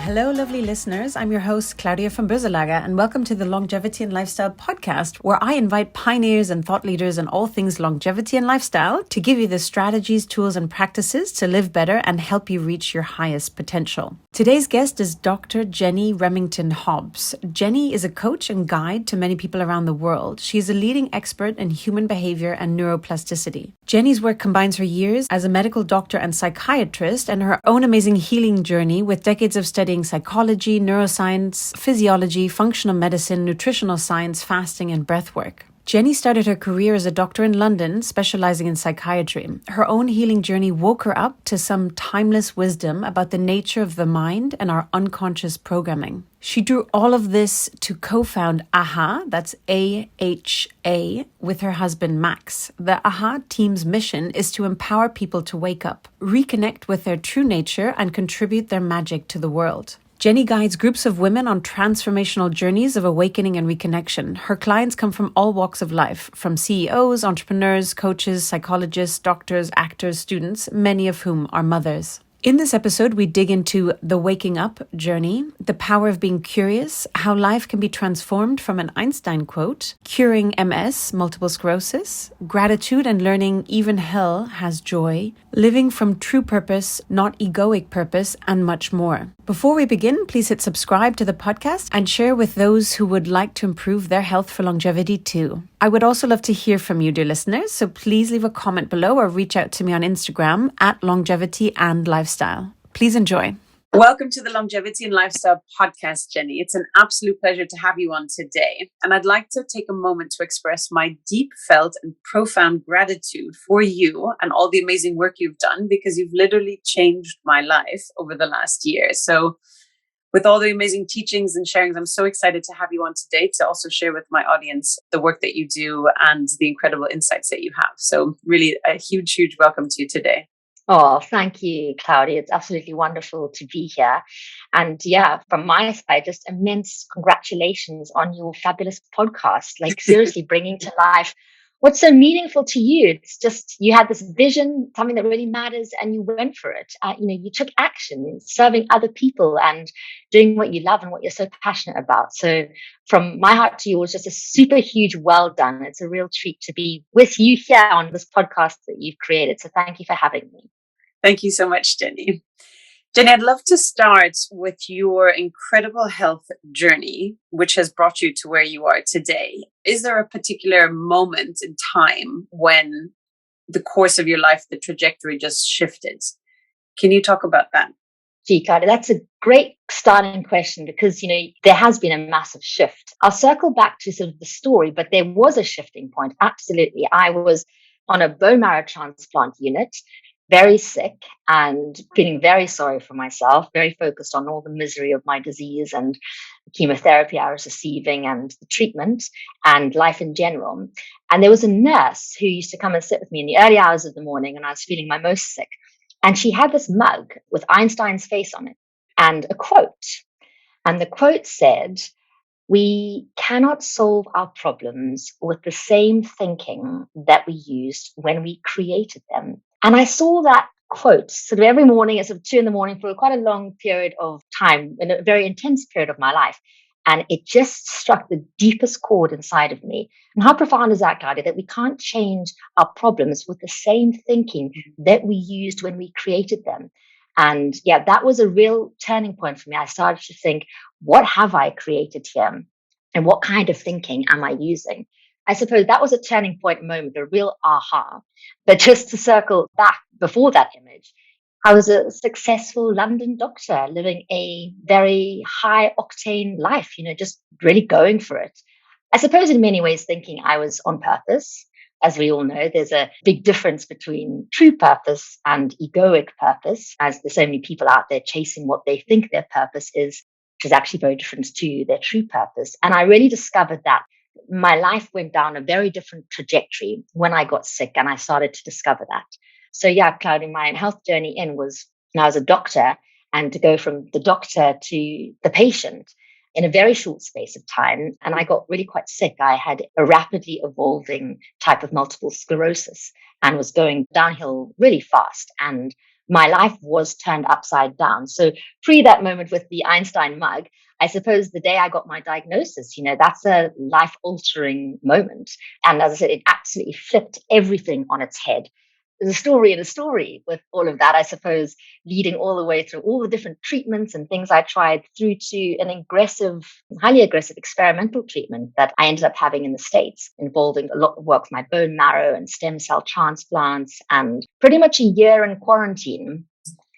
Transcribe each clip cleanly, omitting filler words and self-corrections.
Hello, lovely listeners. I'm your host, Claudia from Brizelaga, and welcome to the Longevity and Lifestyle podcast, where I invite pioneers and thought leaders in all things longevity and lifestyle to give you the strategies, tools, and practices to live better and help you reach your highest potential. Today's guest is Dr. Jenny Remington-Hobbs. Jenny is a coach and guide to many people around the world. She is a leading expert in human behavior and neuroplasticity. Jenny's work combines her years as a medical doctor and psychiatrist and her own amazing healing journey with decades of studying psychology, neuroscience, physiology, functional medicine, nutritional science, fasting, and breathwork. Jenny started her career as a doctor in London, specializing in psychiatry. Her own healing journey woke her up to some timeless wisdom about the nature of the mind and our unconscious programming. She drew all of this to co-found AHA, that's AHA, with her husband Max. The AHA team's mission is to empower people to wake up, reconnect with their true nature, and contribute their magic to the world. Jenny guides groups of women on transformational journeys of awakening and reconnection. Her clients come from all walks of life, from CEOs, entrepreneurs, coaches, psychologists, doctors, actors, students, many of whom are mothers. In this episode, we dig into the waking up journey, the power of being curious, how life can be transformed from an Einstein quote, curing MS, multiple sclerosis, gratitude and learning even hell has joy, living from true purpose, not egoic purpose, and much more. Before we begin, please hit subscribe to the podcast and share with those who would like to improve their health for longevity too. I would also love to hear from you, dear listeners, so please leave a comment below or reach out to me on Instagram at Longevity and Lifestyle. Please enjoy. Welcome to the Longevity and Lifestyle podcast, Jenny. It's an absolute pleasure to have you on today. And I'd like to take a moment to express my deep felt and profound gratitude for you and all the amazing work you've done, because you've literally changed my life over the last year. So with all the amazing teachings and sharings, I'm so excited to have you on today to also share with my audience the work that you do and the incredible insights that you have. So really a huge, huge welcome to you today. Oh, thank you, Claudia. It's absolutely wonderful to be here. And yeah, from my side, just immense congratulations on your fabulous podcast. Like seriously bringing to life what's so meaningful to you. It's just, you had this vision, something that really matters, and you went for it. You took action, serving other people and doing what you love and what you're so passionate about. So from my heart to yours, just a super huge well done. It's a real treat to be with you here on this podcast that you've created. So thank you for having me. Thank you so much, Jenny. Jenny, I'd love to start with your incredible health journey, which has brought you to where you are today. Is there a particular moment in time when the course of your life, the trajectory just shifted? Can you talk about that? Gee, Claudia, that's a great starting question because, there has been a massive shift. I'll circle back to sort of the story, but there was a shifting point. Absolutely. I was on a bone marrow transplant unit, very sick and feeling very sorry for myself, very focused on all the misery of my disease and the chemotherapy I was receiving and the treatment and life in general. And there was a nurse who used to come and sit with me in the early hours of the morning when I was feeling my most sick. And she had this mug with Einstein's face on it and a quote. And the quote said, "We cannot solve our problems with the same thinking that we used when we created them." And I saw that quote sort of every morning at sort of 2 a.m. for quite a long period of time, in a very intense period of my life. And it just struck the deepest chord inside of me. And how profound is that, Claudia, that we can't change our problems with the same thinking that we used when we created them? And yeah, that was a real turning point for me. I started to think, what have I created here? And what kind of thinking am I using? I suppose that was a turning point moment, a real aha. But just to circle back before that image, I was a successful London doctor living a very high octane life, just really going for it. I suppose in many ways thinking I was on purpose. As we all know, there's a big difference between true purpose and egoic purpose, as there's so many people out there chasing what they think their purpose is, which is actually very different to their true purpose. And I really discovered that my life went down a very different trajectory when I got sick, and I started to discover that. So yeah, Claudia, my health journey was when I was a doctor, and to go from the doctor to the patient in a very short space of time. And I got really quite sick. I had a rapidly evolving type of multiple sclerosis and was going downhill really fast. And my life was turned upside down. So pre that moment with the Einstein mug, I suppose the day I got my diagnosis, that's a life altering moment. And as I said, it absolutely flipped everything on its head. There's a story in a story with all of that, I suppose, leading all the way through all the different treatments and things I tried through to an highly aggressive experimental treatment that I ended up having in the States, involving a lot of work with my bone marrow and stem cell transplants and pretty much a year in quarantine.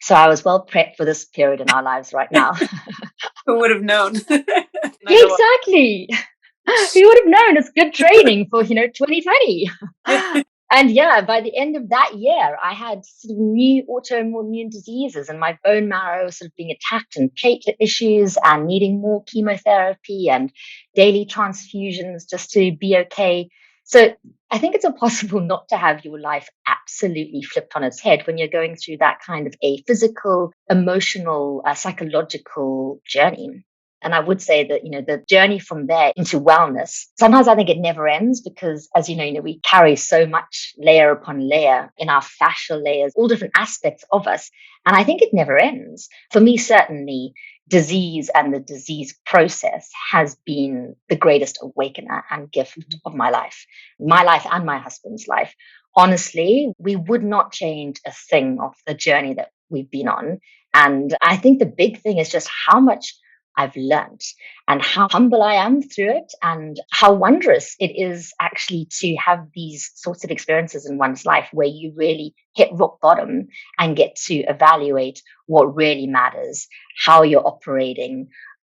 So I was well prepped for this period in our lives right now. Who would have known? Exactly. Who would have known? It's good training for, 2020. And yeah, by the end of that year, I had sort of new autoimmune diseases and my bone marrow sort of being attacked and platelet issues and needing more chemotherapy and daily transfusions just to be okay. So I think it's impossible not to have your life absolutely flipped on its head when you're going through that kind of a physical, emotional, psychological journey. And I would say that, the journey from there into wellness, sometimes I think it never ends because, as we carry so much layer upon layer in our fascial layers, all different aspects of us. And I think it never ends. For me, certainly, disease and the disease process has been the greatest awakener and gift of my life and my husband's life. Honestly, we would not change a thing of the journey that we've been on. And I think the big thing is just how much I've learned and how humble I am through it and how wondrous it is actually to have these sorts of experiences in one's life where you really hit rock bottom and get to evaluate what really matters, how you're operating,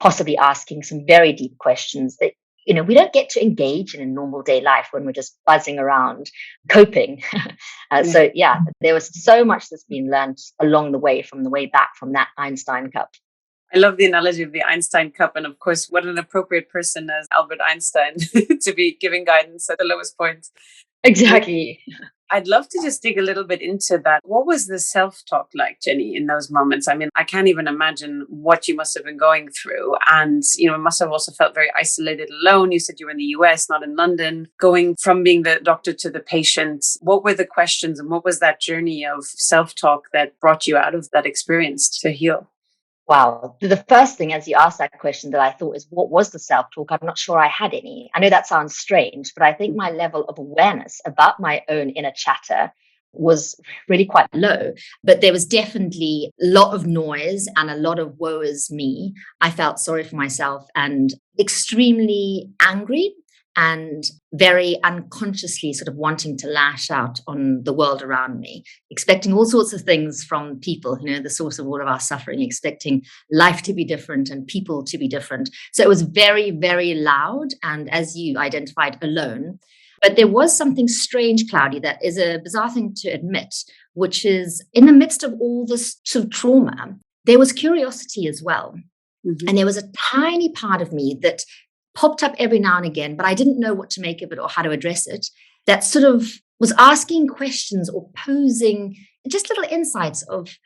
possibly asking some very deep questions that we don't get to engage in a normal day life when we're just buzzing around, coping. So yeah, there was so much that's been learned along the way back from that Einstein cup. I love the analogy of the Einstein cup. And of course, what an appropriate person as Albert Einstein to be giving guidance at the lowest point. Exactly. I'd love to just dig a little bit into that. What was the self-talk like, Jenny, in those moments? I mean, I can't even imagine what you must have been going through. And, it must have also felt very isolated, alone. You said you were in the US, not in London, going from being the doctor to the patient. What were the questions and what was that journey of self-talk that brought you out of that experience to heal? Wow. The first thing as you asked that question that I thought is, what was the self-talk? I'm not sure I had any. I know that sounds strange, but I think my level of awareness about my own inner chatter was really quite low. But there was definitely a lot of noise and a lot of woe is me. I felt sorry for myself and extremely angry and very unconsciously sort of wanting to lash out on the world around me, expecting all sorts of things from people, the source of all of our suffering, expecting life to be different and people to be different. So it was very, very loud and, as you identified, alone. But there was something strange, Cloudy, that is a bizarre thing to admit, which is in the midst of all this sort of trauma, there was curiosity as well. Mm-hmm. And there was a tiny part of me that popped up every now and again, but I didn't know what to make of it or how to address it, that sort of was asking questions or posing just little insights of,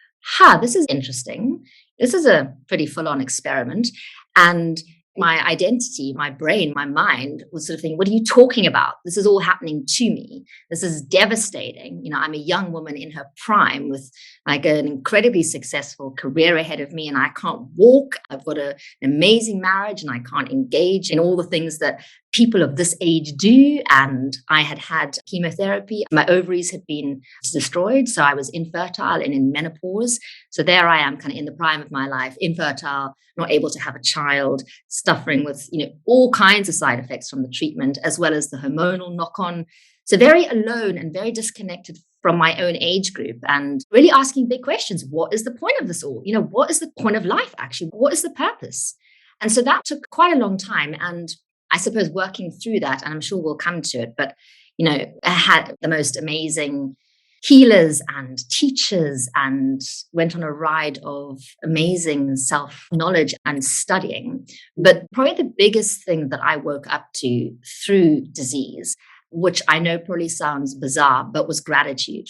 this is interesting. This is a pretty full-on experiment. And my identity, my brain, my mind was sort of thinking, what are you talking about? This is all happening to me. This is devastating. I'm a young woman in her prime with like an incredibly successful career ahead of me and I can't walk. I've got an amazing marriage and I can't engage in all the things that people of this age do. And I had chemotherapy. My ovaries had been destroyed. So I was infertile and in menopause. So there I am kind of in the prime of my life, infertile, not able to have a child, suffering with, all kinds of side effects from the treatment, as well as the hormonal knock-on. So very alone and very disconnected from my own age group and really asking big questions. What is the point of this all? What is the point of life, actually? What is the purpose? And so that took quite a long time. And I suppose working through that, and I'm sure we'll come to it, but, I had the most amazing healers and teachers and went on a ride of amazing self-knowledge and studying. But probably the biggest thing that I woke up to through disease, which I know probably sounds bizarre, but was gratitude.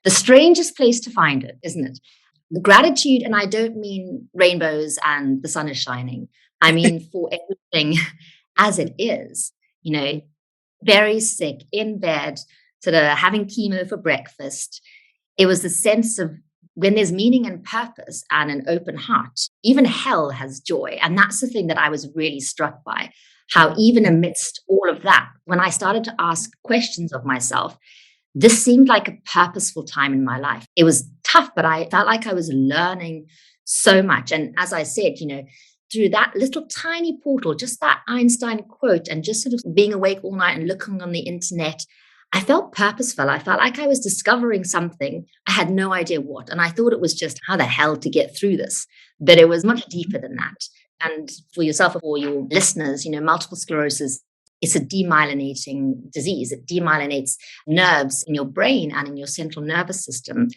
The strangest place to find it, isn't it? The gratitude, and I don't mean rainbows and the sun is shining. I mean for everything as it is, very sick, in bed, sort of having chemo for breakfast. It was the sense of when there's meaning and purpose and an open heart, even hell has joy. And that's the thing that I was really struck by, how even amidst all of that, when I started to ask questions of myself, this seemed like a purposeful time in my life. It was tough, but I felt like I was learning so much. And as I said, through that little tiny portal, just that Einstein quote, and just sort of being awake all night and looking on the internet, I felt purposeful. I felt like I was discovering something. I had no idea what. And I thought it was just how the hell to get through this. But it was much deeper than that. And for yourself or your listeners, multiple sclerosis, it's a demyelinating disease. It demyelinates nerves in your brain and in your central nervous system.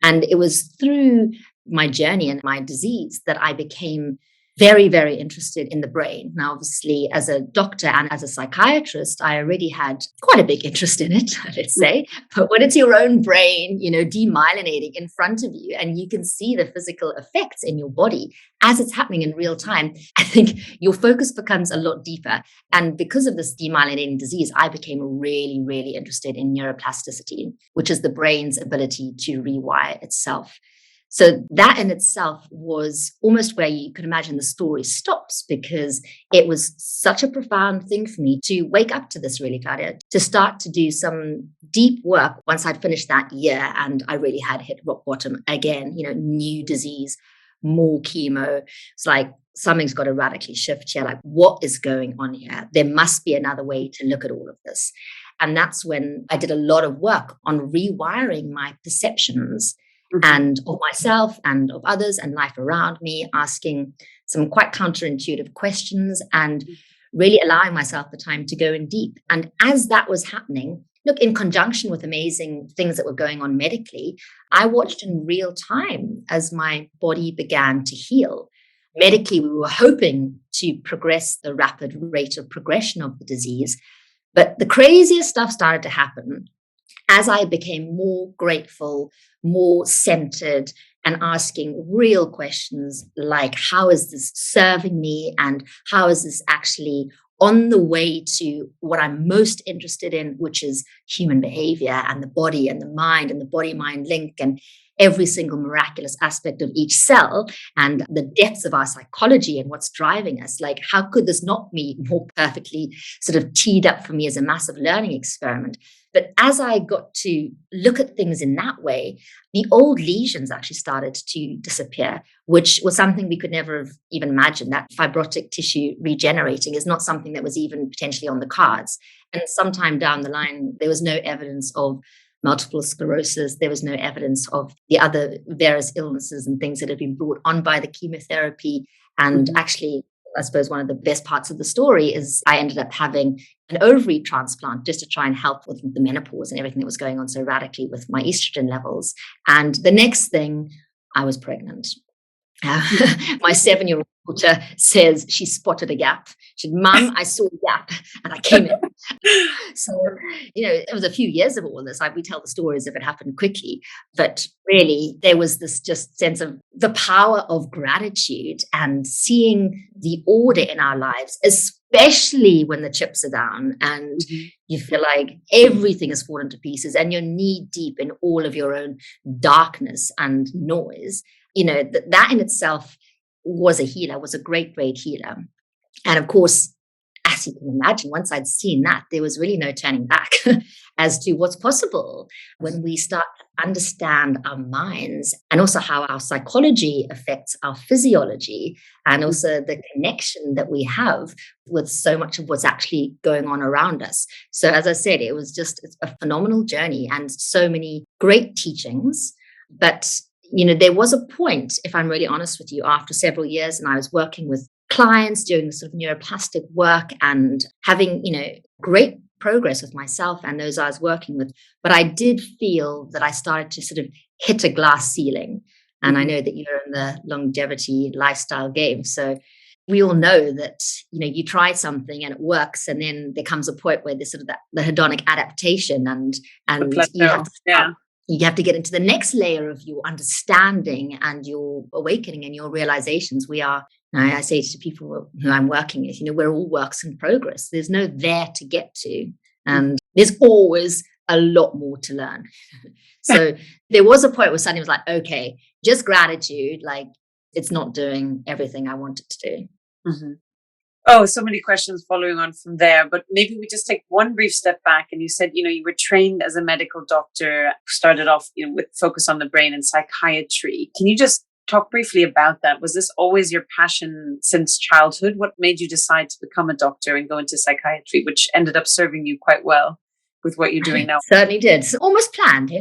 And it was through my journey and my disease that I became very, very interested in the brain. Now, obviously, as a doctor and as a psychiatrist, I already had quite a big interest in it, let's say. But when it's your own brain, demyelinating in front of you, and you can see the physical effects in your body as it's happening in real time, I think your focus becomes a lot deeper. And because of this demyelinating disease, I became really, really interested in neuroplasticity, which is the brain's ability to rewire itself. So that in itself was almost where you could imagine the story stops, because it was such a profound thing for me to wake up to this, really, Claudia, to start to do some deep work once I'd finished that year and I really had hit rock bottom again, new disease, more chemo. It's like something's got to radically shift here. Like, what is going on here? There must be another way to look at all of this. And that's when I did a lot of work on rewiring my perceptions and of myself and of others and life around me, asking some quite counterintuitive questions and really allowing myself the time to go in deep. And as that was happening, look, in conjunction with amazing things that were going on medically, I watched in real time as my body began to heal. Medically, we were hoping to progress the rapid rate of progression of the disease, but the craziest stuff started to happen as I became more grateful, more centered, and asking real questions like, how is this serving me? And how is this actually on the way to what I'm most interested in, which is human behavior and the body and the mind and the body-mind link and every single miraculous aspect of each cell and the depths of our psychology and what's driving us. Like, how could this not be more perfectly sort of teed up for me as a massive learning experiment? But as I got to look at things in that way, the old lesions actually started to disappear, which was something we could never have even imagined. That fibrotic tissue regenerating is not something that was even potentially on the cards. And sometime down the line, there was no evidence of multiple sclerosis. There was no evidence of the other various illnesses and things that had been brought on by the chemotherapy. And actually, I suppose one of the best parts of the story is I ended up having an ovary transplant just to try and help with the menopause and everything that was going on so radically with my estrogen levels. And the next thing, I was pregnant. My 7-year-old daughter says she spotted a gap. She said, "Mum, I saw a gap," and I came in. So, it was a few years of all this. We tell the story as if it happened quickly, but really there was this just sense of the power of gratitude and seeing the order in our lives, especially when the chips are down and you feel like everything has fallen to pieces and you're knee deep in all of your own darkness and noise. That in itself was a healer, was a great, great healer. And of course, as you can imagine, once I'd seen that, there was really no turning back as to what's possible when we start to understand our minds and also how our psychology affects our physiology and also the connection that we have with so much of what's actually going on around us. So as I said, it's a phenomenal journey and so many great teachings. But there was a point, if I'm really honest with you, after several years, and I was working with clients doing sort of neuroplastic work and having, great progress with myself and those I was working with. But I did feel that I started to sort of hit a glass ceiling. And I know that you're in the longevity lifestyle game. So we all know that, you try something and it works. And then there comes a point where there's sort of the hedonic adaptation and you have to get into the next layer of your understanding and your awakening and your realizations. I say to people who I'm working with, we're all works in progress. There's no there to get to. And there's always a lot more to learn. So there was a point where suddenly it was like, okay, just gratitude, like it's not doing everything I wanted to do. Mm-hmm. Oh, so many questions following on from there, but maybe we just take one brief step back. And you said, you were trained as a medical doctor, started off, with focus on the brain and psychiatry. Can you just talk briefly about that? Was this always your passion since childhood? What made you decide to become a doctor and go into psychiatry, which ended up serving you quite well with what you're doing now? Certainly did. Almost planned.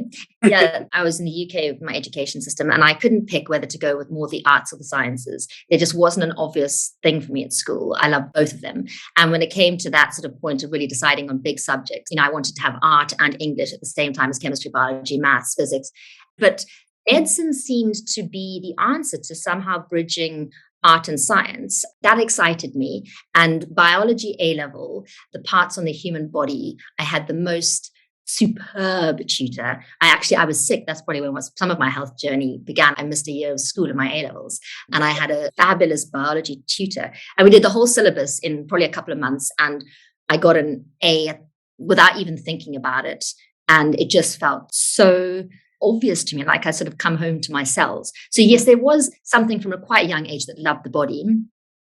Yeah, I was in the UK with my education system, and I couldn't pick whether to go with more the arts or the sciences. There just wasn't an obvious thing for me at school. I loved both of them. And when it came to that sort of point of really deciding on big subjects, I wanted to have art and English at the same time as chemistry, biology, maths, physics. But medicine seemed to be the answer to somehow bridging art and science. That excited me. And biology A-level, the parts on the human body, I had the most superb tutor. I was sick. That's probably when some of my health journey began. I missed a year of school in my A-levels, and I had a fabulous biology tutor. And we did the whole syllabus in probably a couple of months, and I got an A without even thinking about it. And it just felt so obvious to me, like I sort of come home to my cells. So yes, there was something from a quite young age that loved the body.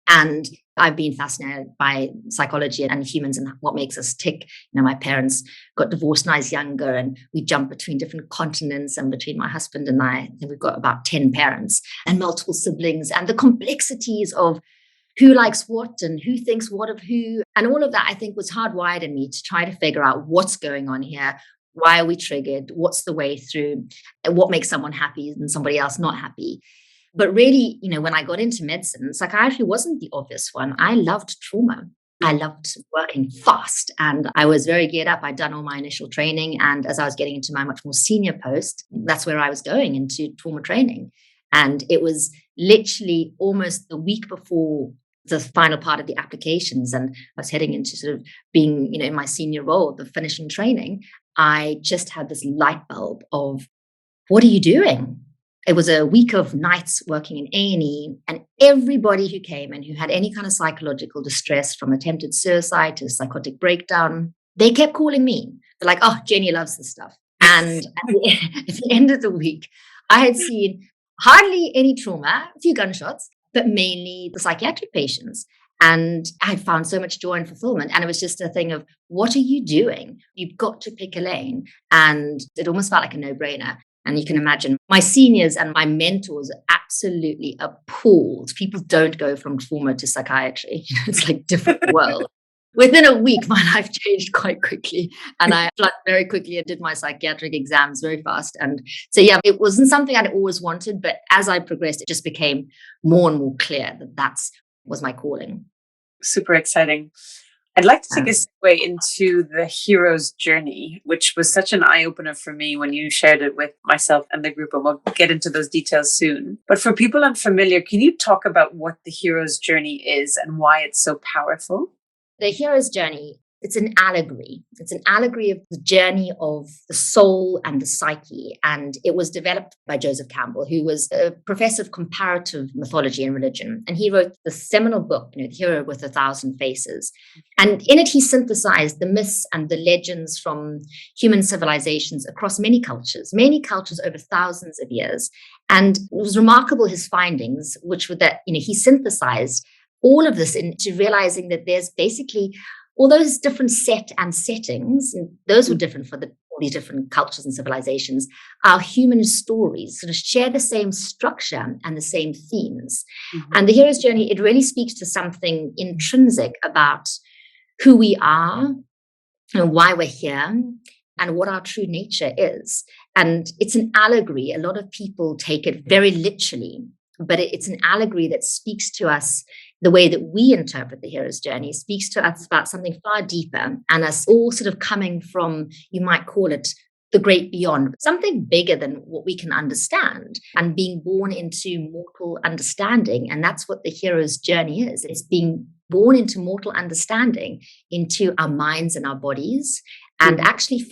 And I've been fascinated by psychology and humans and what makes us tick. My parents got divorced when I was younger, and we jumped between different continents, and between my husband and I think we've got about 10 parents and multiple siblings, and the complexities of who likes what and who thinks what of who. And all of that, I think, was hardwired in me to try to figure out what's going on here. Why are we triggered? What's the way through? What makes someone happy and somebody else not happy? But really, when I got into medicine, psychiatry wasn't the obvious one. I loved trauma. I loved working fast, and I was very geared up. I'd done all my initial training. And as I was getting into my much more senior post, that's where I was going, into trauma training. And it was literally almost the week before the final part of the applications, and I was heading into sort of being, in my senior role, the finishing training. I just had this light bulb of, what are you doing? It was a week of nights working in A&E, and everybody who came and who had any kind of psychological distress, from attempted suicide to psychotic breakdown, they kept calling me. They're like, oh, Jenny loves this stuff. And at the end of the week, I had seen hardly any trauma, a few gunshots, but mainly the psychiatric patients. And I found so much joy and fulfillment. And it was just a thing of, what are you doing? You've got to pick a lane. And it almost felt like a no-brainer. And you can imagine my seniors and my mentors are absolutely appalled. People don't go from trauma to psychiatry. It's like different world. Within a week, my life changed quite quickly. And I applied very quickly and did my psychiatric exams very fast. And so, yeah, it wasn't something I'd always wanted. But as I progressed, it just became more and more clear that was my calling. Super exciting. I'd like to take a segue into the hero's journey, which was such an eye-opener for me when you shared it with myself and the group, and we'll get into those details soon. But for people unfamiliar, can you talk about what the hero's journey is and why it's so powerful? The hero's journey, it's an allegory. It's an allegory of the journey of the soul and the psyche. And it was developed by Joseph Campbell, who was a professor of comparative mythology and religion. And he wrote the seminal book, The Hero with a Thousand Faces. And in it, he synthesized the myths and the legends from human civilizations across many cultures over thousands of years. And it was remarkable, his findings, which were that, he synthesized all of this into realizing that there's basically all those different set and settings, and those were different for all these different cultures and civilizations. Our human stories sort of share the same structure and the same themes. Mm-hmm. And the hero's journey, it really speaks to something intrinsic about who we are and why we're here and what our true nature is. And it's an allegory. A lot of people take it very literally, but it's an allegory that speaks to us. The way that we interpret the hero's journey speaks to us about something far deeper, and us all sort of coming from, you might call it, the great beyond, something bigger than what we can understand, and being born into mortal understanding. And that's what the hero's journey is. It's being born into mortal understanding, into our minds and our bodies, and actually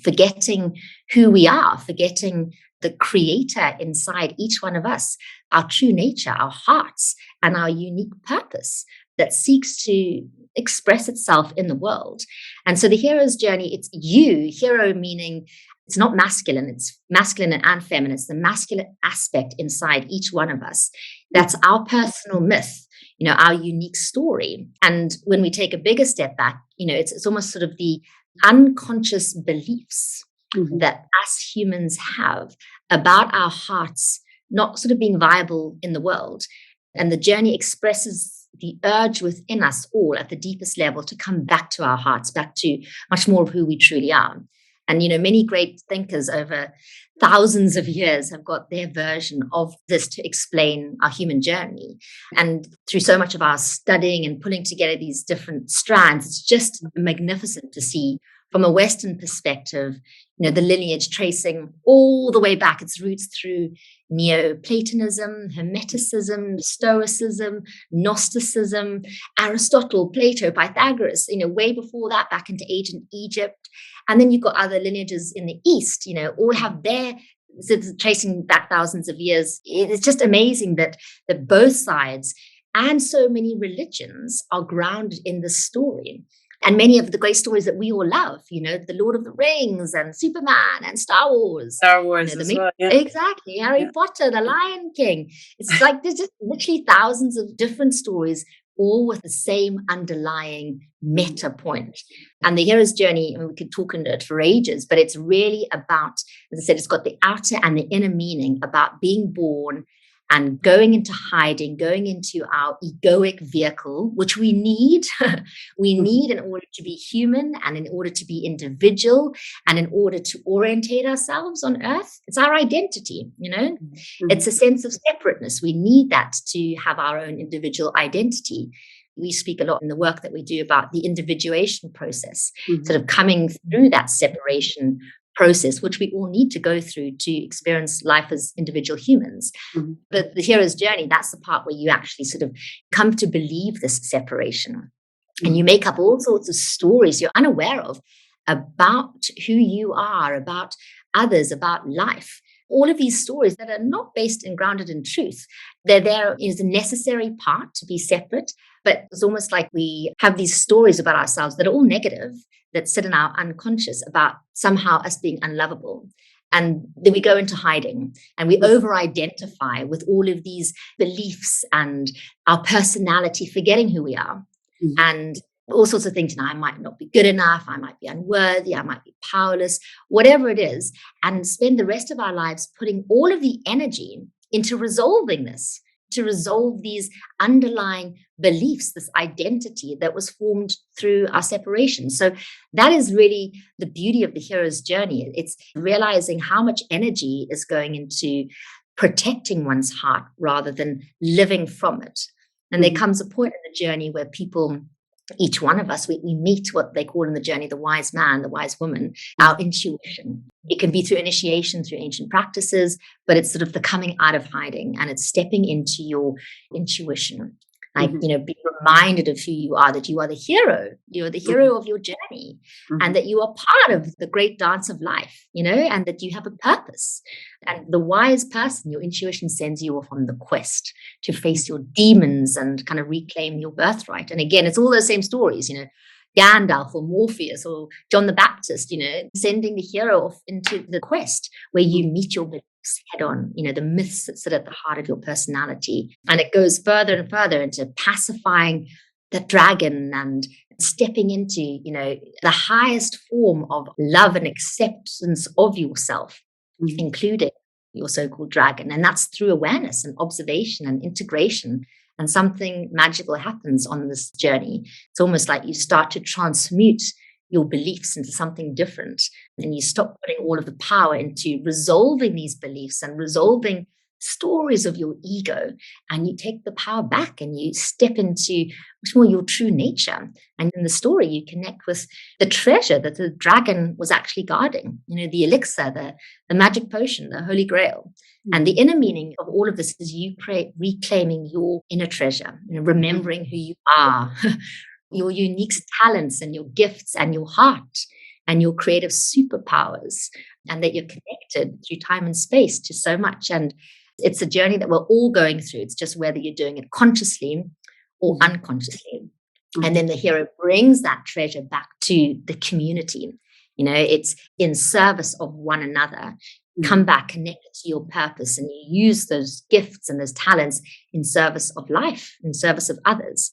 forgetting who we are, forgetting the creator inside each one of us, our true nature, our hearts, and our unique purpose that seeks to express itself in the world. And so the hero's journey, it's you, hero meaning It's not masculine, it's masculine and feminine. It's the masculine aspect inside each one of us. That's our personal myth, our unique story. And when we take a bigger step back, it's almost sort of the unconscious beliefs that us humans have about our hearts not sort of being viable in the world. And the journey expresses the urge within us all at the deepest level to come back to our hearts, back to much more of who we truly are. And, many great thinkers over thousands of years have got their version of this to explain our human journey. And through so much of our studying and pulling together these different strands, it's just magnificent to see from a Western perspective, the lineage tracing all the way back, its roots through Neoplatonism, Hermeticism, Stoicism, Gnosticism, Aristotle, Plato, Pythagoras, way before that, back into ancient Egypt. And then you've got other lineages in the East, all have their, tracing back thousands of years. It's just amazing that both sides and so many religions are grounded in this story. And many of the great stories that we all love, the Lord of the Rings and Superman and Star Wars. Star Wars as well, yeah. Exactly. Harry Potter, The Lion King. It's like there's just literally thousands of different stories, all with the same underlying meta point. And the hero's journey, we could talk into it for ages, but it's really about, as I said, it's got the outer and the inner meaning about being born and going into hiding, going into our egoic vehicle, which we need. We need in order to be human and in order to be individual and in order to orientate ourselves on earth. It's our identity, It's a sense of separateness. We need that to have our own individual identity. We speak a lot in the work that we do about the individuation process, sort of coming through that separation process, which we all need to go through to experience life as individual humans. But the hero's journey, that's the part where you actually sort of come to believe this separation. And you make up all sorts of stories you're unaware of about who you are, about others, about life. All of these stories that are not based and grounded in truth, they're there as a necessary part to be separate. But it's almost like we have these stories about ourselves that are all negative, that sit in our unconscious about somehow us being unlovable. And then we go into hiding and we over-identify with all of these beliefs and our personality, forgetting who we are. And all sorts of things. I might not be good enough. I might be unworthy. I might be powerless, whatever it is. And spend the rest of our lives putting all of the energy into resolving this, to resolve these underlying beliefs, this identity that was formed through our separation. So that is really the beauty of the hero's journey. It's realizing how much energy is going into protecting one's heart rather than living from it. And there comes a point in the journey where people, each one of us, we meet what they call in the journey the wise man, the wise woman, our intuition. It can be through initiation, through ancient practices, but it's sort of the coming out of hiding and it's stepping into your intuition. Like, be reminded of who you are, that you are the hero. You're the hero of your journey and that you are part of the great dance of life, and that you have a purpose. And the wise person, your intuition sends you off on the quest to face your demons and kind of reclaim your birthright. And again, it's all those same stories, Gandalf or Morpheus or John the Baptist, sending the hero off into the quest where you meet your beliefs head on, the myths that sit at the heart of your personality. And it goes further and further into pacifying the dragon and stepping into, the highest form of love and acceptance of yourself, including your so-called dragon. And that's through awareness and observation and integration. And something magical happens on this journey. It's almost like you start to transmute your beliefs into something different. And you stop putting all of the power into resolving these beliefs and resolving stories of your ego. And you take the power back and you step into much more your true nature. And in the story, you connect with the treasure that the dragon was actually guarding, the elixir, the magic potion, the Holy Grail. And the inner meaning of all of this is you reclaiming your inner treasure, remembering who you are, your unique talents and your gifts and your heart and your creative superpowers, and that you're connected through time and space to so much. And it's a journey that we're all going through. It's just whether you're doing it consciously or unconsciously. And then the hero brings that treasure back to the community. It's in service of one another. Come back, connect to your purpose, and you use those gifts and those talents in service of life, in service of others.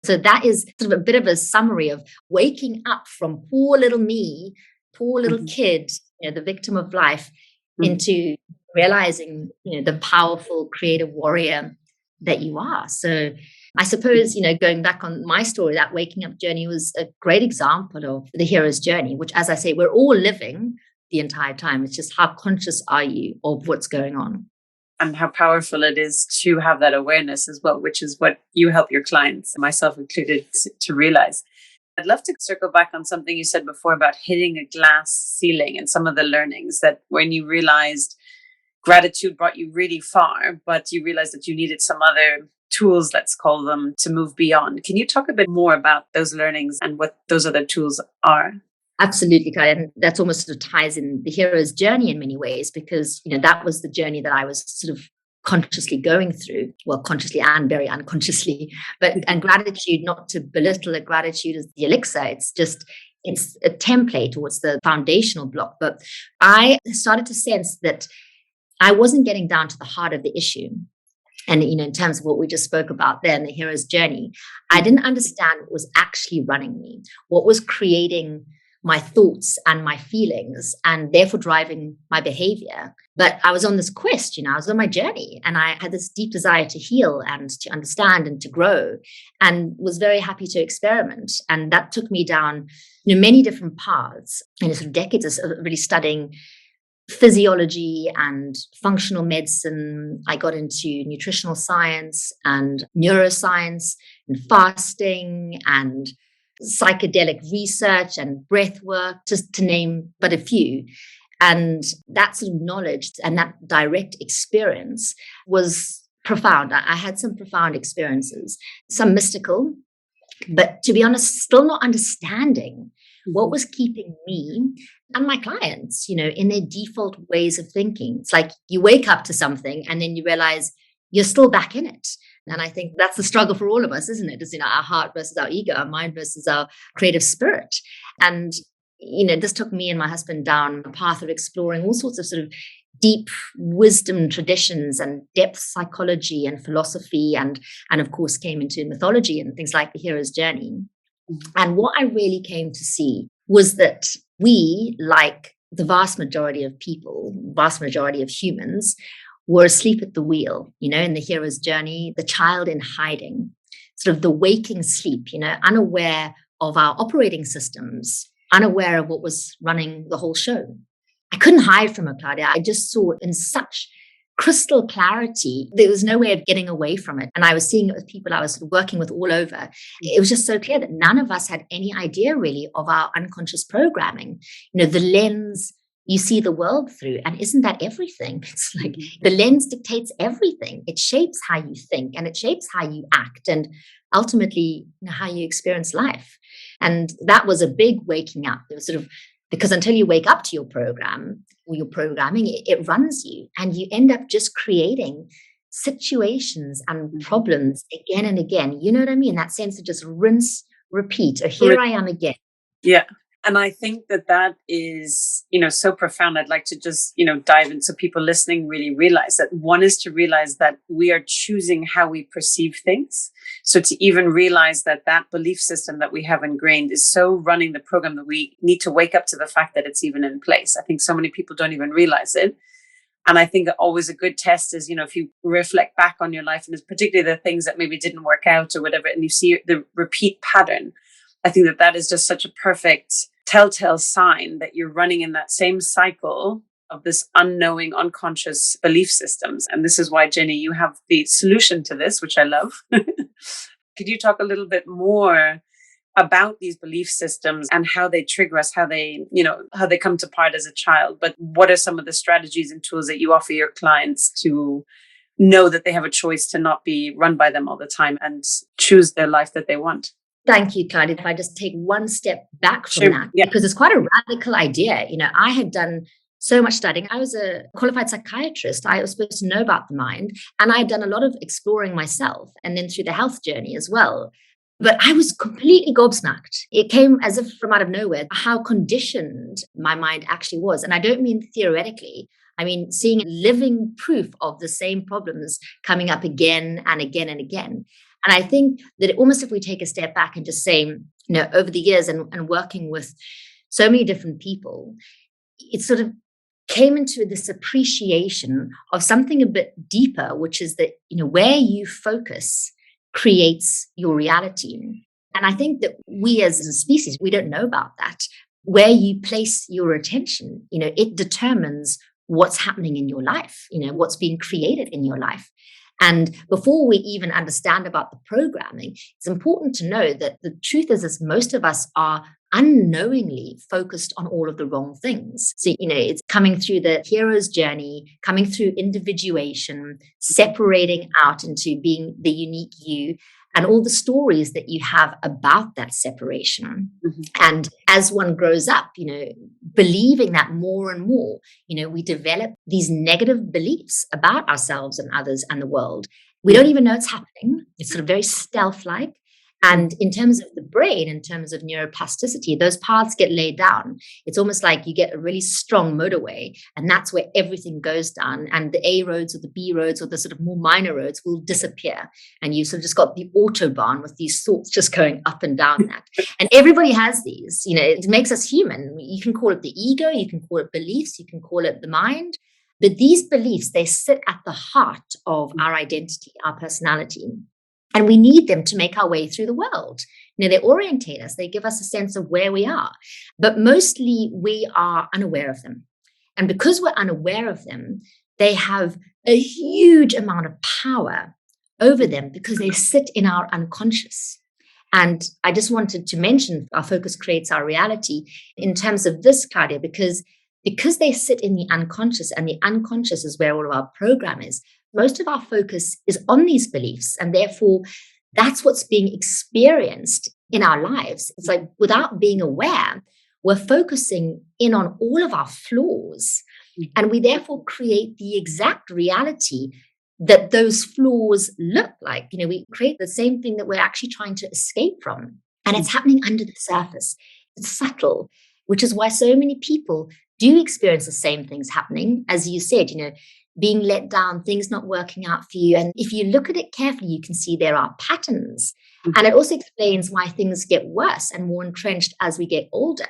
So that is sort of a bit of a summary of waking up from poor little me, poor little kid, the victim of life, into realizing, the powerful creative warrior that you are. So I suppose, going back on my story, that waking up journey was a great example of the hero's journey, which, as I say, we're all living the entire time. It's just how conscious are you of what's going on? And how powerful it is to have that awareness as well, which is what you help your clients, myself included, to realize. I'd love to circle back on something you said before about hitting a glass ceiling and some of the learnings that when you realized gratitude brought you really far, but you realized that you needed some other tools, let's call them, to move beyond. Can you talk a bit more about those learnings and what those other tools are? Absolutely, Kyle. And that's almost sort of ties in the hero's journey in many ways, because, that was the journey that I was sort of consciously going through, well, consciously and very unconsciously. And gratitude, not to belittle it, gratitude is the elixir. It's a template, or it's the foundational block. But I started to sense that I wasn't getting down to the heart of the issue. And, in terms of what we just spoke about there in the hero's journey, I didn't understand what was actually running me, what was creating my thoughts and my feelings, and therefore driving my behavior. But I was on this quest, I was on my journey, and I had this deep desire to heal and to understand and to grow, and was very happy to experiment. And that took me down, many different paths, sort of decades of really studying physiology and functional medicine. I got into nutritional science and neuroscience and fasting and psychedelic research and breathwork, just to name but a few. And that sort of knowledge and that direct experience was profound. I had some profound experiences, some mystical, but to be honest, still not understanding what was keeping me and my clients, in their default ways of thinking. It's like you wake up to something and then you realize you're still back in it. And I think that's the struggle for all of us, isn't it? It's, our heart versus our ego, our mind versus our creative spirit. And, this took me and my husband down a path of exploring all sorts of sort of deep wisdom traditions and depth psychology and philosophy, and of course came into mythology and things like the hero's journey. And what I really came to see was that we, like the vast majority of people, vast majority of humans, were asleep at the wheel, in the hero's journey, the child in hiding, sort of the waking sleep, unaware of our operating systems, unaware of what was running the whole show. I couldn't hide from it, Claudia. I just saw it in such crystal clarity. There was no way of getting away from it. And I was seeing it with people I was working with all over. It was just so clear that none of us had any idea really of our unconscious programming, the lens you see the world through. And isn't that everything? It's like the lens dictates everything. It shapes how you think and it shapes how you act and ultimately how you experience life. And that was a big waking up. It was sort of, because until you wake up to your program or your programming, it runs you and you end up just creating situations and problems again and again. You know what I mean? That sense of just rinse, repeat, or here I am again. Yeah. And I think that is, so profound. I'd like to just, dive in so people listening really realize that. One is to realize that we are choosing how we perceive things. So to even realize that belief system that we have ingrained is so running the program that we need to wake up to the fact that it's even in place. I think so many people don't even realize it. And I think always a good test is, if you reflect back on your life, and it's particularly the things that maybe didn't work out or whatever, and you see the repeat pattern, I think that is just such a perfect telltale sign that you're running in that same cycle of this unknowing, unconscious belief systems. And this is why, Jenny, you have the solution to this, which I love. Could you talk a little bit more about these belief systems and how they trigger us, how they come to part as a child? But what are some of the strategies and tools that you offer your clients to know that they have a choice to not be run by them all the time and choose their life that they want? Thank you, Claudia. If I just take one step back from that, because it's quite a radical idea. I had done so much studying. I was a qualified psychiatrist. I was supposed to know about the mind. And I had done a lot of exploring myself and then through the health journey as well. But I was completely gobsmacked. It came as if from out of nowhere how conditioned my mind actually was. And I don't mean theoretically. I mean, seeing living proof of the same problems coming up again and again and again. And I think that almost if we take a step back and just say, over the years and working with so many different people, it sort of came into this appreciation of something a bit deeper, which is that, where you focus creates your reality. And I think that we as a species, we don't know about that. Where you place your attention, it determines what's happening in your life, what's being created in your life. And before we even understand about the programming, it's important to know that the truth is most of us are unknowingly focused on all of the wrong things. So, it's coming through the hero's journey, coming through individuation, separating out into being the unique you, and all the stories that you have about that separation. Mm-hmm. And as one grows up, believing that more and more, we develop these negative beliefs about ourselves and others and the world. We don't even know it's happening. It's sort of very stealth-like. And in terms of the brain, in terms of neuroplasticity, those paths get laid down. It's almost like you get a really strong motorway, and that's where everything goes down. And the A roads or the B roads or the sort of more minor roads will disappear. And you sort of just got the autobahn with these thoughts just going up and down that. And everybody has these, it makes us human. You can call it the ego, you can call it beliefs, you can call it the mind. But these beliefs, they sit at the heart of our identity, our personality. And we need them to make our way through the world. They orientate us. They give us a sense of where we are. But mostly we are unaware of them. And because we're unaware of them, they have a huge amount of power over them because they sit in our unconscious. And I just wanted to mention our focus creates our reality in terms of this, Claudia, because they sit in the unconscious, and the unconscious is where all of our program is. Most of our focus is on these beliefs, and therefore that's what's being experienced in our lives. It's like without being aware, we're focusing in on all of our flaws, and we therefore create the exact reality that those flaws look like. We create the same thing that we're actually trying to escape from, and it's happening under the surface. It's subtle, which is why so many people do experience the same things happening, as you said, being let down, things not working out for you. And if you look at it carefully, you can see there are patterns. Mm-hmm. And it also explains why things get worse and more entrenched as we get older.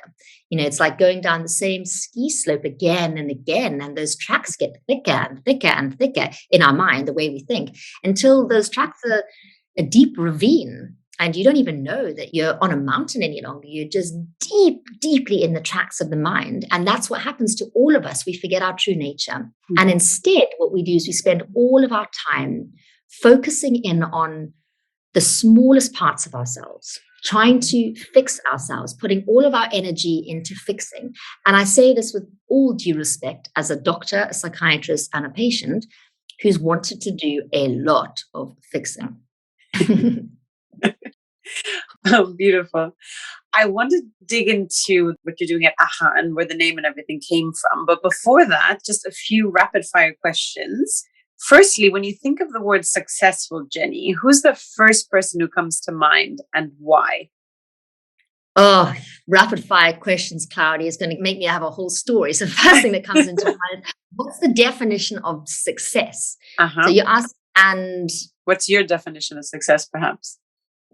It's like going down the same ski slope again and again, and those tracks get thicker and thicker and thicker in our mind, the way we think, until those tracks are a deep ravine. And you don't even know that you're on a mountain any longer. You're just deeply in the tracks of the mind. And that's what happens to all of us. We forget our true nature. Mm-hmm. And instead, what we do is we spend all of our time focusing in on the smallest parts of ourselves, trying to fix ourselves, putting all of our energy into fixing. And I say this with all due respect as a doctor, a psychiatrist, and a patient who's wanted to do a lot of fixing. Oh, beautiful. I want to dig into what you're doing at AHA and where the name and everything came from. But before that, just a few rapid fire questions. Firstly, when you think of the word successful, Jenny, who's the first person who comes to mind and why? Oh, rapid fire questions, Claudia, is going to make me have a whole story. So first thing that comes into mind, what's the definition of success? So you ask, and what's your definition of success, perhaps?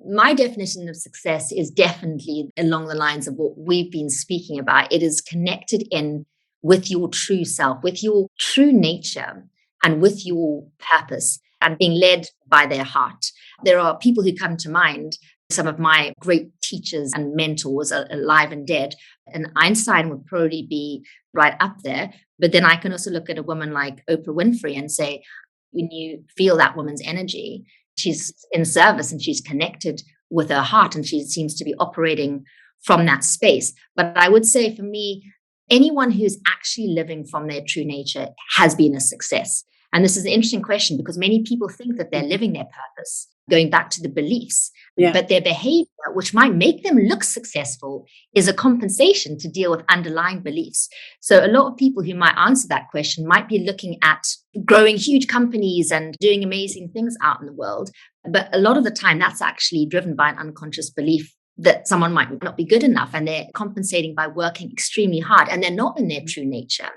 My definition of success is definitely along the lines of what we've been speaking about. It is connected in with your true self, with your true nature, and with your purpose, and being led by their heart. There are people who come to mind, some of my great teachers and mentors are alive and dead, and Einstein would probably be right up there. But then I can also look at a woman like Oprah Winfrey and say, when you feel that woman's energy, she's in service and she's connected with her heart, and she seems to be operating from that space. But I would say for me, anyone who's actually living from their true nature has been a success. And this is an interesting question because many people think that they're living their purpose, going back to the beliefs, but their behavior, which might make them look successful, is a compensation to deal with underlying beliefs. So a lot of people who might answer that question might be looking at growing huge companies and doing amazing things out in the world, But a lot of the time, that's actually driven by an unconscious belief that someone might not be good enough, and they're compensating by working extremely hard, and they're not in their true nature.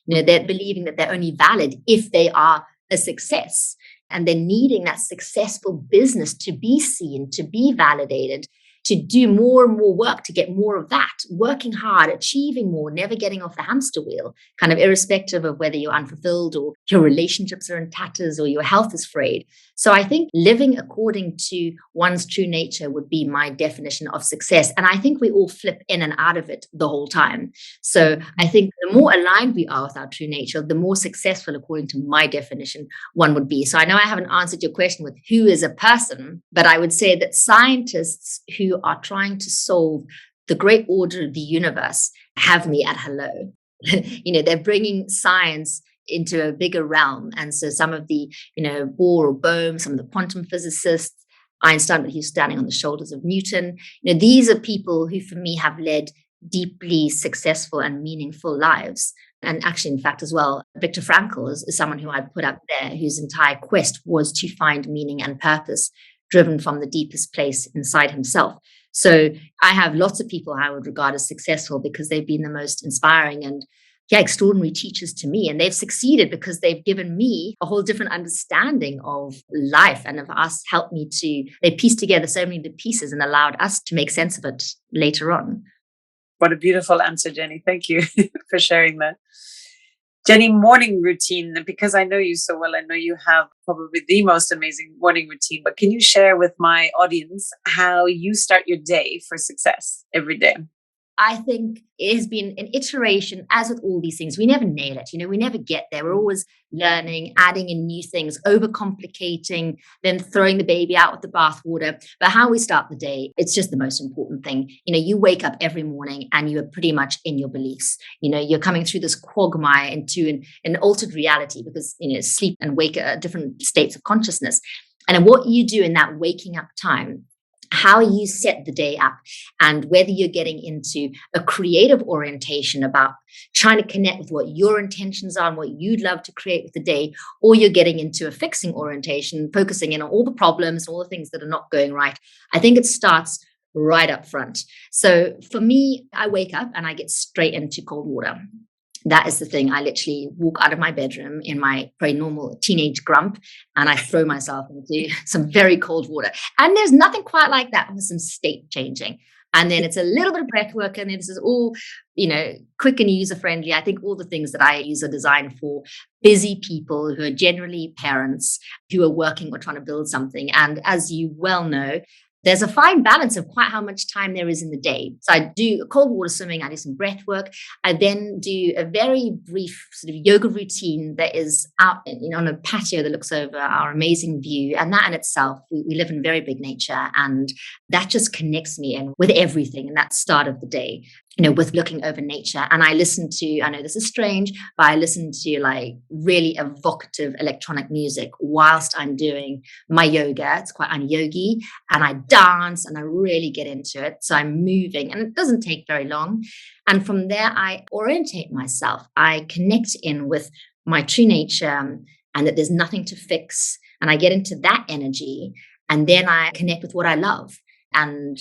They're believing that they're only valid if they are a success, and they're needing that successful business to be seen, to be validated, to do more and more work to get more of that, working hard, achieving more, never getting off the hamster wheel, kind of irrespective of whether you're unfulfilled or your relationships are in tatters or your health is frayed. So I think living according to one's true nature would be my definition of success. And I think we all flip in and out of it the whole time. So I think the more aligned we are with our true nature, the more successful, according to my definition, one would be. So I know I haven't answered your question with who is a person, but I would say that scientists who are trying to solve the great order of the universe have me at hello. They're bringing science into a bigger realm. And so some of the, Bohr or Bohm, some of the quantum physicists, Einstein, but he's standing on the shoulders of Newton. These are people who, for me, have led deeply successful and meaningful lives. And actually, in fact, as well, Viktor Frankl is someone who I put up there, whose entire quest was to find meaning and purpose, driven from the deepest place inside himself. So I have lots of people I would regard as successful because they've been the most inspiring and extraordinary teachers to me. And they've succeeded because they've given me a whole different understanding of life and of us, helped me they pieced together so many of the pieces and allowed us to make sense of it later on. What a beautiful answer, Jenny. Thank you for sharing that. Jenny, morning routine, because I know you so well, I know you have probably the most amazing morning routine, but can you share with my audience how you start your day for success every day? I think it has been an iteration, as with all these things. We never nail it. We never get there. We're always learning, adding in new things, overcomplicating, then throwing the baby out with the bathwater. But how we start the day, it's just the most important thing. You wake up every morning and you are pretty much in your beliefs. You're coming through this quagmire into an altered reality because, sleep and wake are different states of consciousness. And what you do in that waking up time, how you set the day up, and whether you're getting into a creative orientation about trying to connect with what your intentions are and what you'd love to create with the day, or you're getting into a fixing orientation, focusing in on all the problems, all the things that are not going right. I think it starts right up front. So for me, I wake up and I get straight into cold water. That is the thing. I literally walk out of my bedroom in my very normal teenage grump and I throw myself into some very cold water. And there's nothing quite like that with some state changing. And then it's a little bit of breath work. And this is all, quick and user friendly. I think all the things that I use are designed for busy people who are generally parents who are working or trying to build something. And as you well know, there's a fine balance of quite how much time there is in the day. So I do cold water swimming, I do some breath work. I then do a very brief sort of yoga routine that is out on a patio that looks over our amazing view. And that in itself, we live in very big nature, and that just connects me in with everything. And that start of the day, with looking over nature. And I listen to, I know this is strange, but I listen to like really evocative electronic music whilst I'm doing my yoga. It's quite un-yogi, and I dance and I really get into it. So I'm moving and it doesn't take very long. And from there, I orientate myself. I connect in with my true nature and that there's nothing to fix. And I get into that energy, and then I connect with what I love. And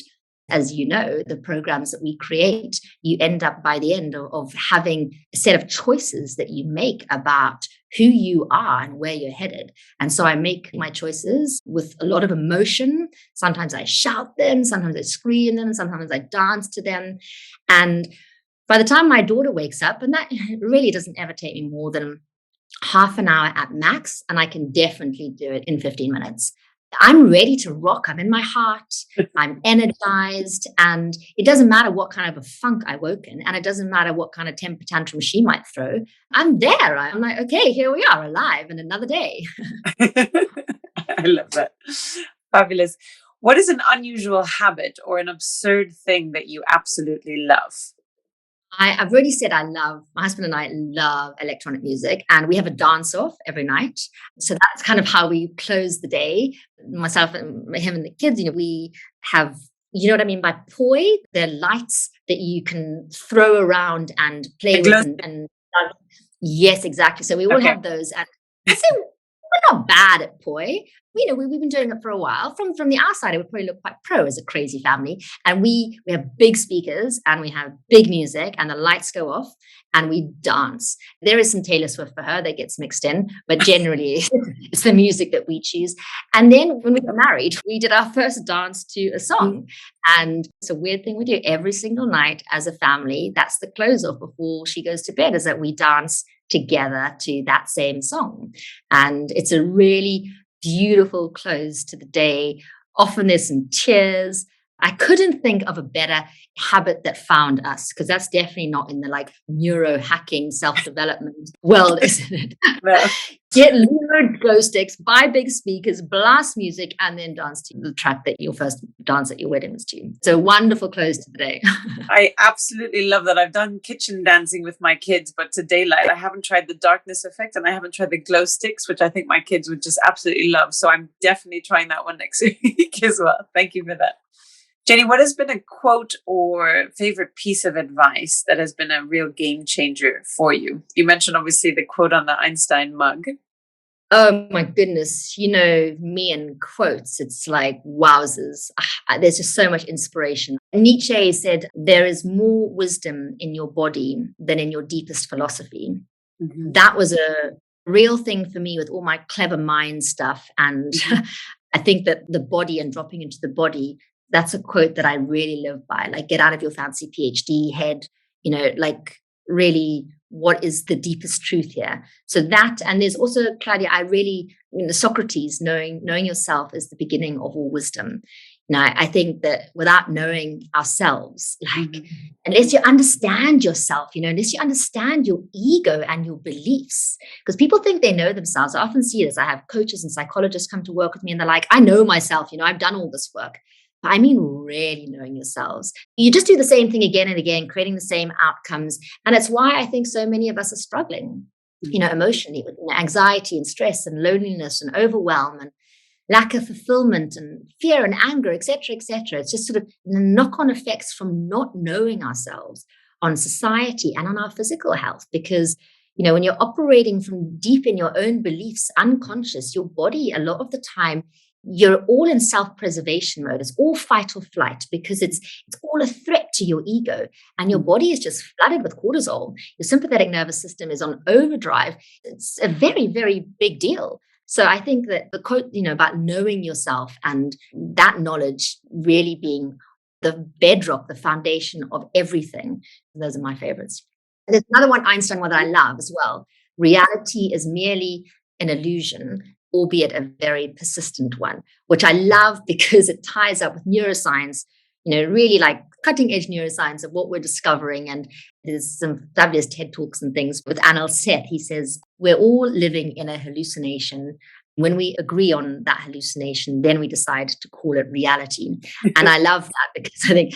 as you know, the programs that we create, you end up by the end of having a set of choices that you make about who you are and where you're headed. And so I make my choices with a lot of emotion. Sometimes I shout them, sometimes I scream them, sometimes I dance to them. And by the time my daughter wakes up, and that really doesn't ever take me more than half an hour at max, and I can definitely do it in 15 minutes. I'm ready to rock. I'm in my heart. I'm energized. And it doesn't matter what kind of a funk I woke in. And it doesn't matter what kind of temper tantrum she might throw. I'm there. I'm like, okay, here we are, alive in another day. I love that. Fabulous. What is an unusual habit or an absurd thing that you absolutely love? I've already said my husband and I love electronic music, and we have a dance off every night. So that's kind of how we close the day. Myself and him and the kids, we have, what I mean by poi? They're lights that you can throw around and play with. And yes, exactly. So we all have those. And I say we're not bad at poi, we've been doing it for a while. From the outside, it would probably look quite pro as a crazy family. And we have big speakers and we have big music and the lights go off and we dance. There is some Taylor Swift for her that gets mixed in, but generally it's the music that we choose. And then when we got married, we did our first dance to a song. And it's a weird thing we do every single night as a family. That's the close off before she goes to bed, is that we dance together to that same song. And it's a really beautiful close to the day. Often there's some tears. I couldn't think of a better habit that found us, because that's definitely not in the neurohacking self-development world, isn't it? No. Get lured glow sticks, buy big speakers, blast music, and then dance to the track that your first dance at your wedding was to. So wonderful close to the day. I absolutely love that. I've done kitchen dancing with my kids, but to daylight, I haven't tried the darkness effect and I haven't tried the glow sticks, which I think my kids would just absolutely love. So I'm definitely trying that one next week as well. Thank you for that. Jenny, what has been a quote or favorite piece of advice that has been a real game changer for you? You mentioned obviously the quote on the Einstein mug. Oh my goodness. Me and quotes, it's like wowzers. There's just so much inspiration. Nietzsche said, there is more wisdom in your body than in your deepest philosophy. Mm-hmm. That was a real thing for me with all my clever mind stuff. And I think that the body and dropping into the body, that's a quote that I really live by. Get out of your fancy PhD head, really, what is the deepest truth here? So that, and there's also, Claudia, Socrates, knowing yourself is the beginning of all wisdom. I think that without knowing ourselves, unless you understand yourself, unless you understand your ego and your beliefs, because people think they know themselves. I often see this. I have coaches and psychologists come to work with me and they're like, I know myself, I've done all this work. I mean, really knowing yourselves. You just do the same thing again and again, creating the same outcomes. And it's why I think so many of us are struggling, emotionally, with anxiety and stress and loneliness and overwhelm and lack of fulfillment and fear and anger, et cetera, et cetera. It's just sort of the knock-on effects from not knowing ourselves on society and on our physical health. Because, when you're operating from deep in your own beliefs, unconscious, your body, a lot of the time, you're all in self-preservation mode. It's all fight or flight because it's all a threat to your ego. And your body is just flooded with cortisol. Your sympathetic nervous system is on overdrive. It's a very, very big deal. So I think that the quote, about knowing yourself and that knowledge really being the bedrock, the foundation of everything, those are my favorites. And there's another one, Einstein, one that I love as well. Reality is merely an illusion, albeit a very persistent one, which I love because it ties up with neuroscience, really cutting edge neuroscience of what we're discovering. And there's some fabulous TED Talks and things with Anil Seth. He says, we're all living in a hallucination. When we agree on that hallucination, then we decide to call it reality. And I love that because I think,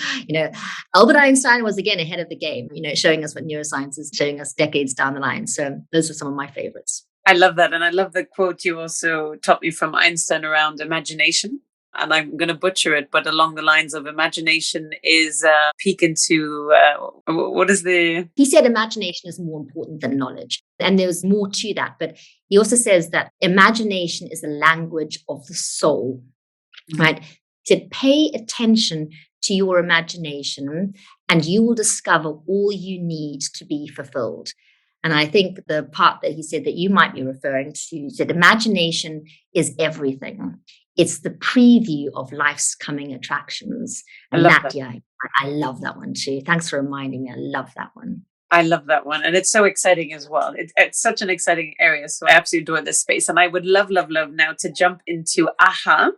Albert Einstein was again ahead of the game, showing us what neuroscience is showing us decades down the line. So those are some of my favorites. I love that. And I love the quote you also taught me from Einstein around imagination. And I'm going to butcher it, but along the lines of imagination is peek into, what is the... He said imagination is more important than knowledge. And there's more to that. But he also says that imagination is the language of the soul, right? He said, pay attention to your imagination and you will discover all you need to be fulfilled. And I think the part that he said that you might be referring to, he said, imagination is everything. It's the preview of life's coming attractions. And I love that one too. Thanks for reminding me. I love that one. I love that one. And it's so exciting as well. It's such an exciting area. So I absolutely adore this space. And I would love now to jump into AHA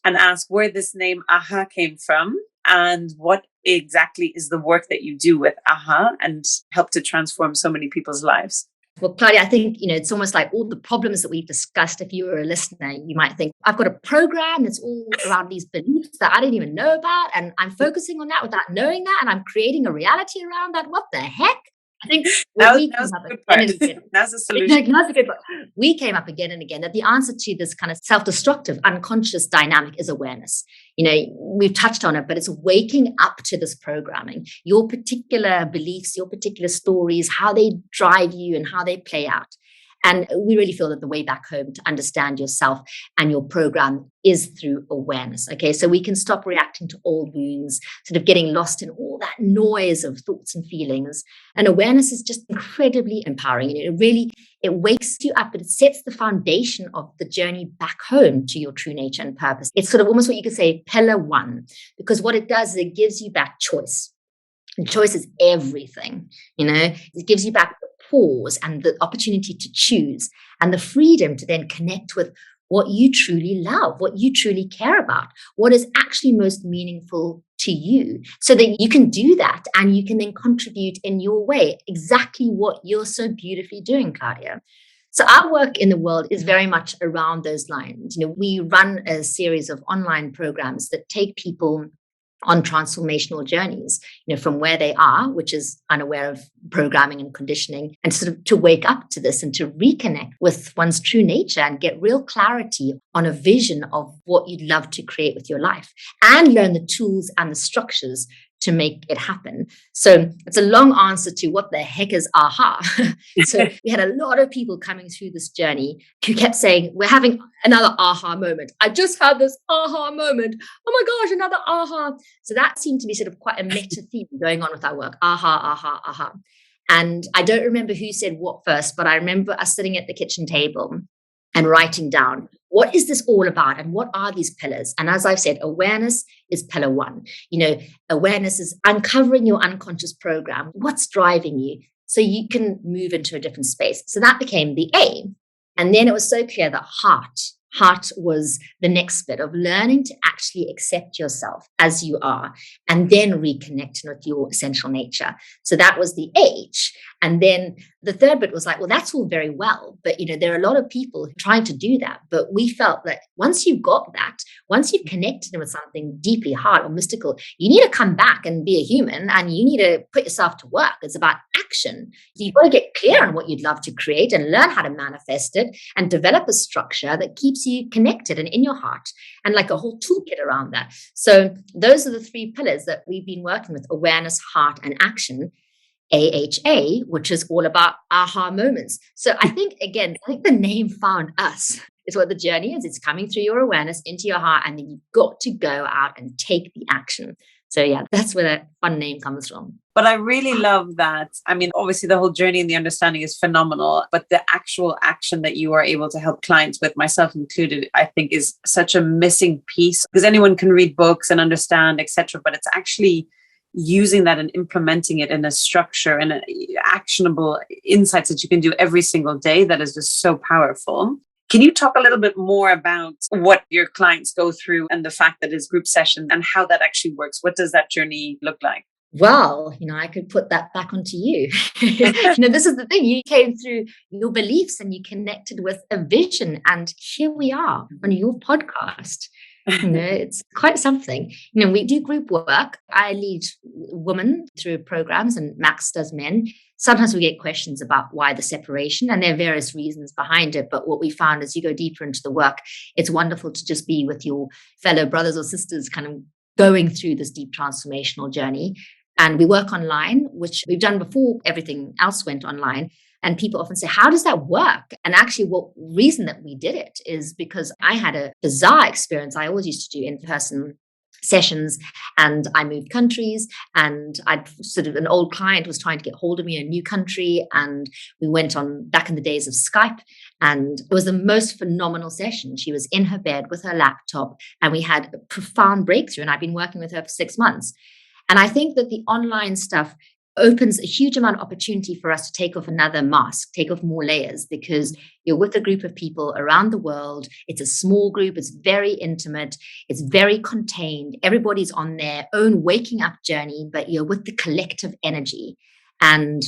and ask where this name AHA came from and what exactly is the work that you do with AHA and help to transform so many people's lives. Well, Claudia, I think, it's almost like all the problems that we've discussed. If you were a listener, you might think, I've got a program that's all around these beliefs that I didn't even know about. And I'm focusing on that without knowing that. And I'm creating a reality around that. What the heck? I think that's the solution. That's a good part. We came up again and again that the answer to this kind of self-destructive, unconscious dynamic is awareness. We've touched on it, but it's waking up to this programming, your particular beliefs, your particular stories, how they drive you and how they play out. And we really feel that the way back home to understand yourself and your program is through awareness. Okay, so we can stop reacting to old wounds, sort of getting lost in all that noise of thoughts and feelings. And awareness is just incredibly empowering. It wakes you up, but it sets the foundation of the journey back home to your true nature and purpose. It's sort of almost what you could say, pillar one, because what it does is it gives you back choice. And choice is everything, it gives you back the pause and the opportunity to choose and the freedom to then connect with what you truly love, what you truly care about, what is actually most meaningful to you, so that you can do that and you can then contribute in your way exactly what you're so beautifully doing, Claudia. So our work in the world is very much around those lines. We run a series of online programs that take people on transformational journeys, from where they are, which is unaware of programming and conditioning, and sort of to wake up to this and to reconnect with one's true nature and get real clarity on a vision of what you'd love to create with your life and learn the tools and the structures to make it happen. So it's a long answer to what the heck is AHA. So we had a lot of people coming through this journey who kept saying, we're having another AHA moment. I just had this AHA moment. Oh my gosh, another AHA. So that seemed to be sort of quite a meta theme going on with our work. AHA, AHA, AHA. And I don't remember who said what first, but I remember us sitting at the kitchen table and writing down, what is this all about? And what are these pillars? And as I've said, awareness is pillar one. Awareness is uncovering your unconscious program. What's driving you? So you can move into a different space. So that became the A. And then it was so clear that heart was the next bit of learning to actually accept yourself as you are and then reconnecting with your essential nature. So that was the H. And then the third bit was like, well, that's all very well, but there are a lot of people trying to do that. But we felt that once you've got that, once you've connected with something deeply hard or mystical, you need to come back and be a human and you need to put yourself to work. It's about action. You've got to get clear on what you'd love to create and learn how to manifest it and develop a structure that keeps you connected and in your heart and like a whole toolkit around that. So those are the three pillars that we've been working with: awareness, heart, and action. AHA, which is all about aha moments. So I think the name found us is what the journey is. It's coming through your awareness into your heart, and then you've got to go out and take the action. So yeah, that's where that fun name comes from. But I really love that. I mean, obviously the whole journey and the understanding is phenomenal, but the actual action that you are able to help clients with, myself included, I think is such a missing piece, because anyone can read books and understand, etc. But it's actually using that and implementing it in a structure and actionable insights that you can do every single day that is just so powerful. Can you talk a little bit more about what your clients go through and the fact that it's group session and how that actually works? What does that journey look like? Well, I could put that back onto you. This is the thing. You came through your beliefs and you connected with a vision. And here we are on your podcast. It's quite something. We do group work. I lead women through programs and Max does men. Sometimes we get questions about why the separation, and there are various reasons behind it. But what we found as you go deeper into the work, it's wonderful to just be with your fellow brothers or sisters kind of going through this deep transformational journey. And we work online, which we've done before everything else went online. And people often say, how does that work? And actually, what reason that we did it is because I had a bizarre experience. I always used to do in-person sessions and I moved countries, and an old client was trying to get hold of me in a new country, and we went on back in the days of Skype, and it was the most phenomenal session. She was in her bed with her laptop and we had a profound breakthrough, and I've been working with her for 6 months. And I think that the online stuff opens a huge amount of opportunity for us to take off another mask, take off more layers, because you're with a group of people around the world. It's a small group. It's very intimate. It's very contained. Everybody's on their own waking up journey, but you're with the collective energy. And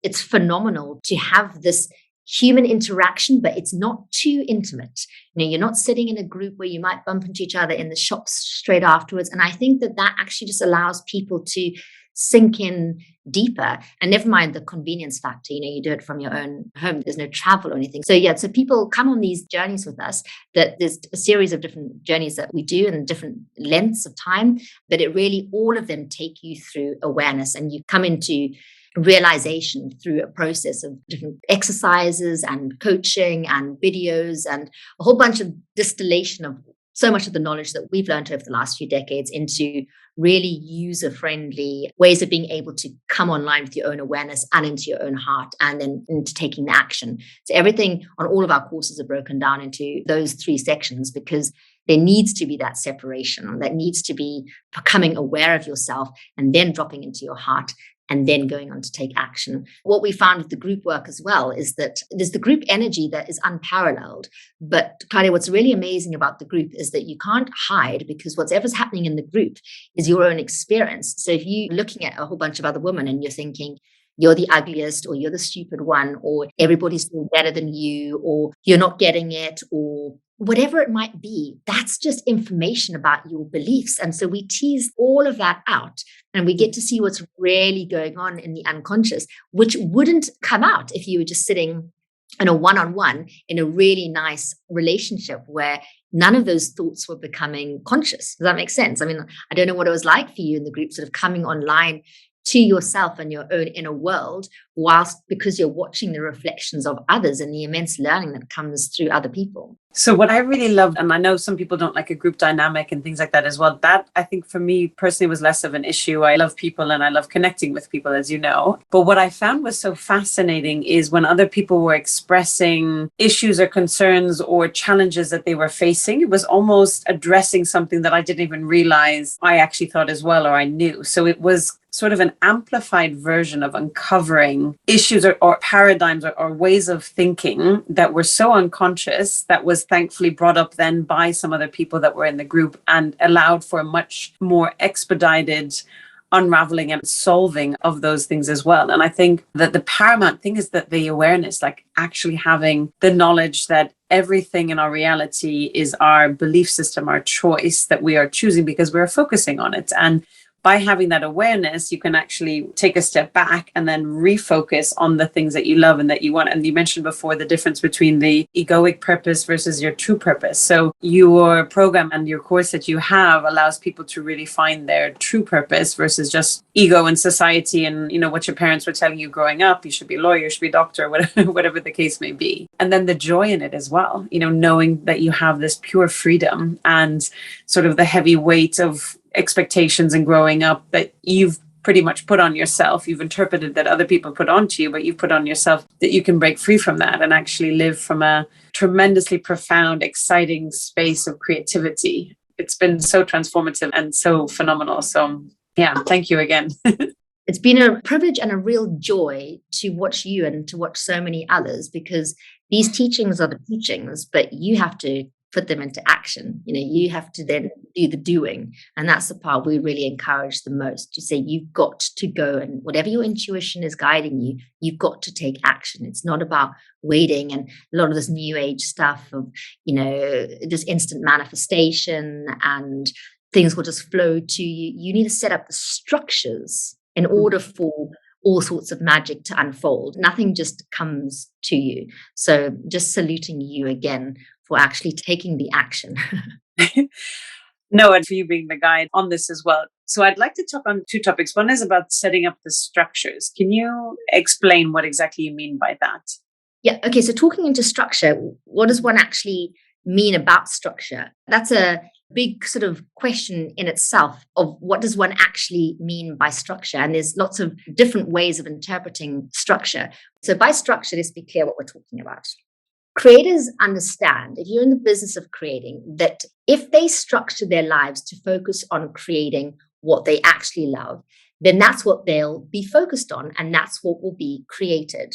it's phenomenal to have this human interaction, but it's not too intimate. You're not sitting in a group where you might bump into each other in the shops straight afterwards. And I think that actually just allows people to sink in deeper, and never mind the convenience factor. You do it from your own home. There's no travel or anything. So people come on these journeys with us, that there's a series of different journeys that we do in different lengths of time, but it really, all of them take you through awareness, and you come into realization through a process of different exercises and coaching and videos and a whole bunch of distillation of so much of the knowledge that we've learned over the last few decades into really user-friendly ways of being able to come online with your own awareness and into your own heart and then into taking the action. So everything on all of our courses are broken down into those 3 sections because there needs to be that separation. That needs to be becoming aware of yourself and then dropping into your heart and then going on to take action. What we found with the group work as well is that there's the group energy that is unparalleled. But Claudia, what's really amazing about the group is that you can't hide because whatever's happening in the group is your own experience. So if you're looking at a whole bunch of other women and you're thinking, you're the ugliest or you're the stupid one or everybody's doing better than you or you're not getting it or whatever it might be, that's just information about your beliefs. And so we tease all of that out and we get to see what's really going on in the unconscious, which wouldn't come out if you were just sitting in a one-on-one in a really nice relationship where none of those thoughts were becoming conscious. Does that make sense? I mean, I don't know what it was like for you in the group, sort of coming online to yourself and your own inner world, whilst because you're watching the reflections of others and the immense learning that comes through other people. So what I really loved, and I know some people don't like a group dynamic and things like that as well, that I think for me personally was less of an issue. I love people and I love connecting with people, as you know. But what I found was so fascinating is when other people were expressing issues or concerns or challenges that they were facing, it was almost addressing something that I didn't even realize I actually thought as well or I knew. So it was sort of an amplified version of uncovering issues or paradigms or ways of thinking that were so unconscious that was thankfully brought up then by some other people that were in the group and allowed for a much more expedited unraveling and solving of those things as well. And I think that the paramount thing is that the awareness, like actually having the knowledge that everything in our reality is our belief system, our choice that we are choosing because we're focusing on it. And by having that awareness, you can actually take a step back and then refocus on the things that you love and that you want. And you mentioned before the difference between the egoic purpose versus your true purpose. So your program and your course that you have allows people to really find their true purpose versus just ego and society and, you know, what your parents were telling you growing up. You should be a lawyer, you should be a doctor, whatever the case may be. And then the joy in it as well, you know, knowing that you have this pure freedom and sort of the heavy weight of expectations and growing up that you've pretty much put on yourself. You've interpreted that other people put onto you, but you've put on yourself that you can break free from that and actually live from a tremendously profound, exciting space of creativity. It's been so transformative and so phenomenal. So yeah, thank you again. It's been a privilege and a real joy to watch you and to watch so many others because these teachings are the teachings, but you have to put them into action. You know, you have to then do the doing. And that's the part we really encourage the most, to say you've got to go and whatever your intuition is guiding you, you've got to take action. It's not about waiting and a lot of this new age stuff of, you know, just instant manifestation and things will just flow to you. You need to set up the structures in order for all sorts of magic to unfold. Nothing just comes to you. So just saluting you again for actually taking the action. No, and for you being the guide on this as well. So I'd like to talk on 2 topics. One is about setting up the structures. Can you explain what exactly you mean by that? Yeah. Okay. So talking into structure, what does one actually mean about structure? That's a big sort of question in itself of what does one actually mean by structure? And there's lots of different ways of interpreting structure. So by structure, let's be clear what we're talking about. Creators understand, if you're in the business of creating, that if they structure their lives to focus on creating what they actually love, then that's what they'll be focused on and that's what will be created.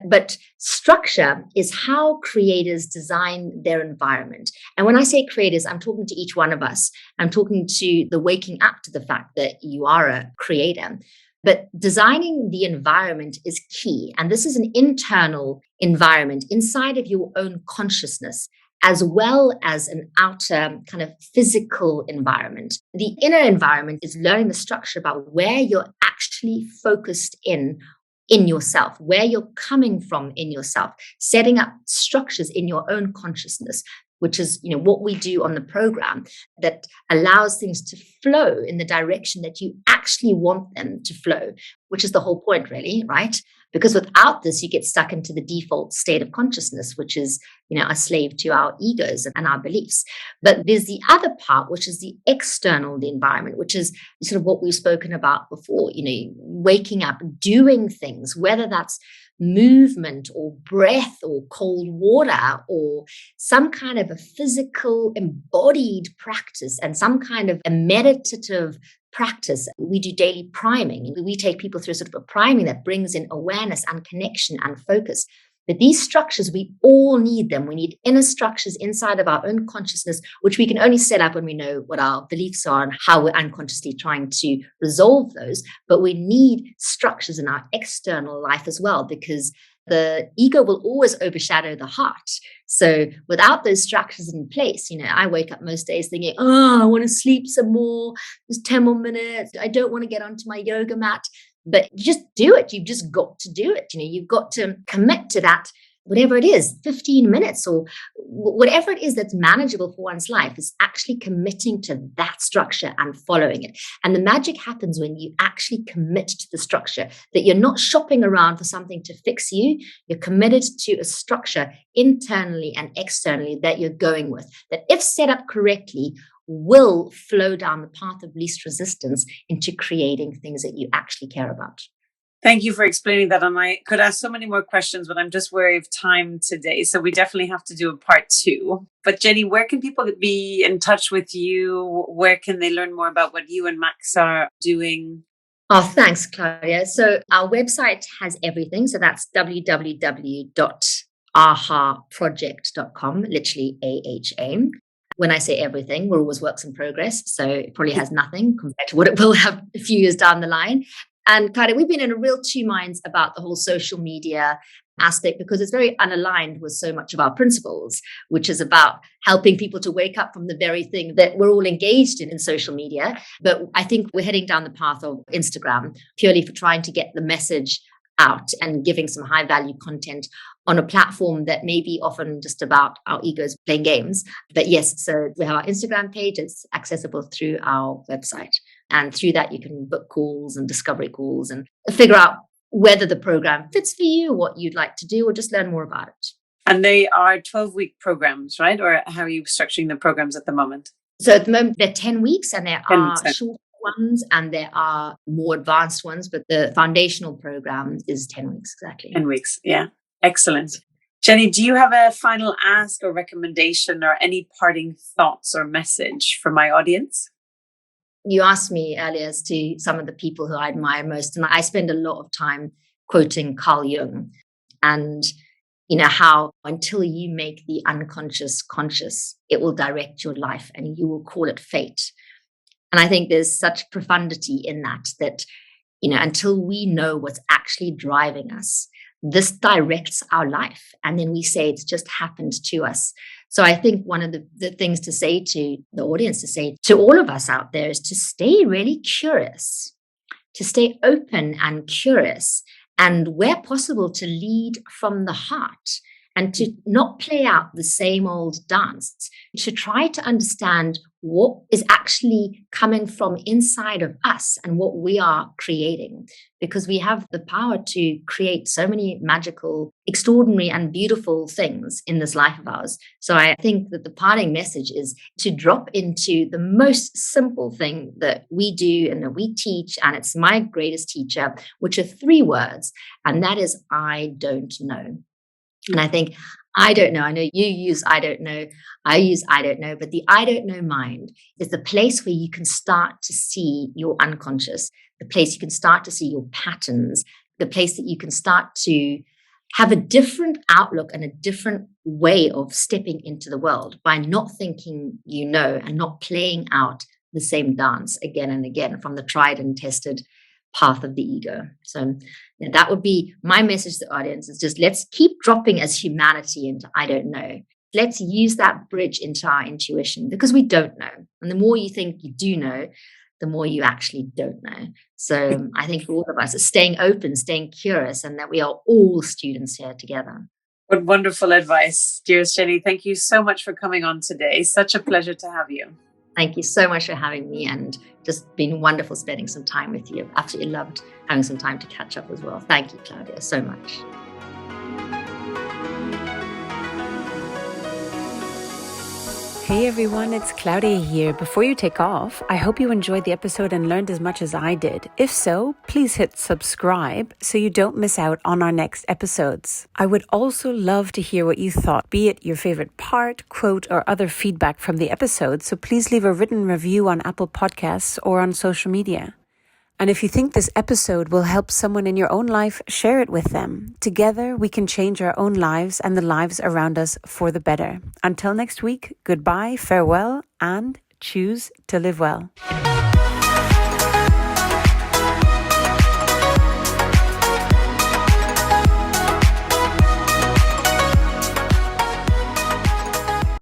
But structure is how creators design their environment. And when I say creators, I'm talking to each one of us. I'm talking to the waking up to the fact that you are a creator. But designing the environment is key. And this is an internal environment inside of your own consciousness, as well as an outer kind of physical environment. The inner environment is learning the structure about where you're actually focused in yourself, where you're coming from in yourself, setting up structures in your own consciousness, which is, what we do on the program that allows things to flow in the direction that you actually want them to flow, which is the whole point, really, right? Because without this, you get stuck into the default state of consciousness, which is, a slave to our egos and our beliefs. But there's the other part, which is the external, the environment, which is sort of what we've spoken about before, waking up, doing things, whether that's movement or breath or cold water or some kind of a physical embodied practice and some kind of a meditative practice. We do daily priming. We take people through sort of a priming that brings in awareness and connection and focus. But these structures, we all need them. We need inner structures inside of our own consciousness, which we can only set up when we know what our beliefs are and how we're unconsciously trying to resolve those. But we need structures in our external life as well, because the ego will always overshadow the heart. So without those structures in place, I wake up most days thinking, I want to sleep some more, just 10 more minutes. I don't want to get onto my yoga mat. But you just do it. You've just got to do it. You've got to commit to that, whatever it is, 15 minutes or whatever it is that's manageable for one's life, is actually committing to that structure and following it. And the magic happens when you actually commit to the structure, that you're not shopping around for something to fix you. You're committed to a structure internally and externally that you're going with, that if set up correctly, will flow down the path of least resistance into creating things that you actually care about. Thank you for explaining that. And I could ask so many more questions, but I'm just wary of time today. So we definitely have to do a part 2. But Jenny, where can people be in touch with you? Where can they learn more about what you and Max are doing? Oh, thanks, Claudia. So our website has everything. So that's www.ahaproject.com, literally AHA. When I say everything, we're always works in progress. So it probably has nothing compared to what it will have a few years down the line. And Claudia, we've been in a real two minds about the whole social media aspect because it's very unaligned with so much of our principles, which is about helping people to wake up from the very thing that we're all engaged in social media. But I think we're heading down the path of Instagram purely for trying to get the message out and giving some high value content on a platform that may be often just about our egos playing games. But yes, so we have our Instagram page. It's accessible through our website. And through that, you can book calls and discovery calls and figure out whether the program fits for you, what you'd like to do, or just learn more about it. And they are 12-week programs, right? Or how are you structuring the programs at the moment? So at the moment, they're 10 weeks and there are short ones and there are more advanced ones, but the foundational program is 10 weeks exactly. 10 weeks, yeah. Excellent. Jenny, do you have a final ask or recommendation or any parting thoughts or message for my audience? You asked me earlier as to some of the people who I admire most, and I spend a lot of time quoting Carl Jung and, how until you make the unconscious conscious, it will direct your life and you will call it fate. And I think there's such profundity in that, until we know what's actually driving us, this directs our life. And then we say it's just happened to us. So I think one of the things to say to the audience, to say to all of us out there, is to stay really curious, to stay open and curious, and where possible to lead from the heart and to not play out the same old dance, to try to understand what is actually coming from inside of us and what we are creating, because we have the power to create so many magical, extraordinary and beautiful things in this life of ours. So I think that the parting message is to drop into the most simple thing that we do and that we teach, and it's my greatest teacher, which are 3 words, and that is I don't know. And I think I don't know. I know you use I don't know. I use I don't know. But the I don't know mind is the place where you can start to see your unconscious, the place you can start to see your patterns, the place that you can start to have a different outlook and a different way of stepping into the world by not thinking and not playing out the same dance again and again from the tried and tested path of the ego. So that would be my message to the audience, is just let's keep dropping as humanity into I don't know. Let's use that bridge into our intuition, because we don't know. And the more you think you do know, the more you actually don't know. So I think for all of us, it's staying open, staying curious, and that we are all students here together. What wonderful advice, dearest Jenny. Thank you so much for coming on today. Such a pleasure to have you. Thank you so much for having me, and just been wonderful spending some time with you. I've absolutely loved having some time to catch up as well. Thank you, Claudia, so much. Hey everyone, it's Claudia here. Before you take off, I hope you enjoyed the episode and learned as much as I did. If so, please hit subscribe so you don't miss out on our next episodes. I would also love to hear what you thought, be it your favorite part, quote, or other feedback from the episode, so please leave a written review on Apple Podcasts or on social media. And if you think this episode will help someone in your own life, share it with them. Together, we can change our own lives and the lives around us for the better. Until next week, goodbye, farewell, and choose to live well.